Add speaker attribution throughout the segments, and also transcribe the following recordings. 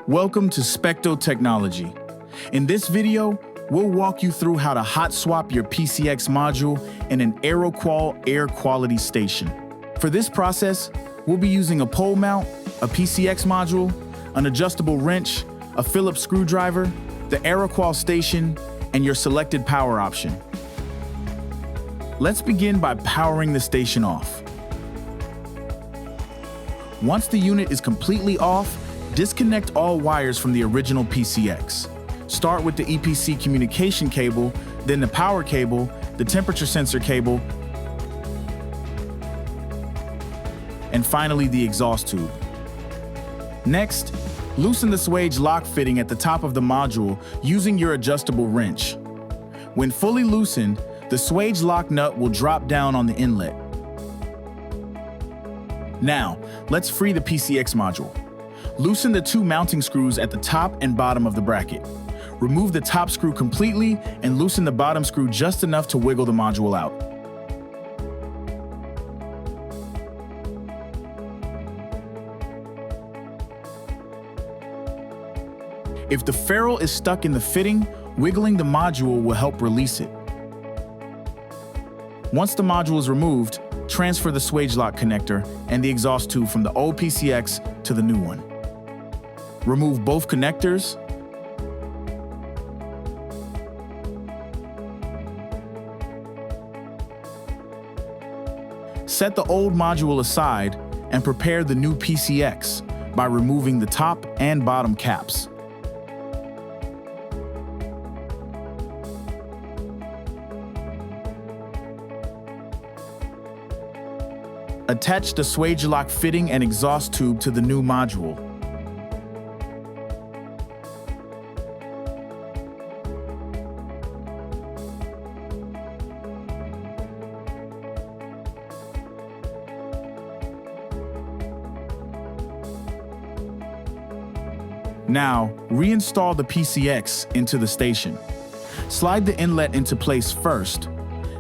Speaker 1: Welcome to Specto Technology. In this video, we'll walk you through how to hot swap your PCX module in an Aeroqual air quality station. For this process, we'll be using a pole mount, a PCX module, an adjustable wrench, a Phillips screwdriver, the Aeroqual station, and your selected power option. Let's begin by powering the station off. Once the unit is completely off, disconnect all wires from the original PCX. Start with the EPC communication cable, then the power cable, the temperature sensor cable, and finally the exhaust tube. Next, loosen the swage lock fitting at the top of the module using your adjustable wrench. When fully loosened, the swage lock nut will drop down on the inlet. Now, let's free the PCX module. Loosen the two mounting screws at the top and bottom of the bracket. Remove the top screw completely and loosen the bottom screw just enough to wiggle the module out. If the ferrule is stuck in the fitting, wiggling the module will help release it. Once the module is removed, transfer the swage lock connector and the exhaust tube from the old PCX to the new one. Remove both connectors. Set the old module aside and prepare the new PCX by removing the top and bottom caps. Attach the swage lock fitting and exhaust tube to the new module. Now, reinstall the PCX into the station. Slide the inlet into place first,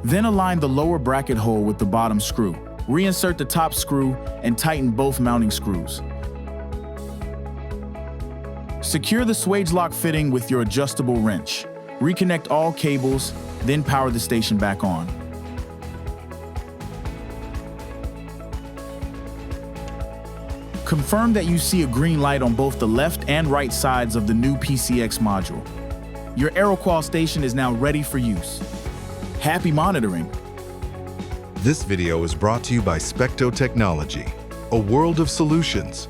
Speaker 1: then align the lower bracket hole with the bottom screw. Reinsert the top screw and tighten both mounting screws. Secure the swage lock fitting with your adjustable wrench. Reconnect all cables, then power the station back on. Confirm that you see a green light on both the left and right sides of the new PCX module. Your Aeroqual station is now ready for use. Happy monitoring!
Speaker 2: This video is brought to you by Specto Technology, a world of solutions.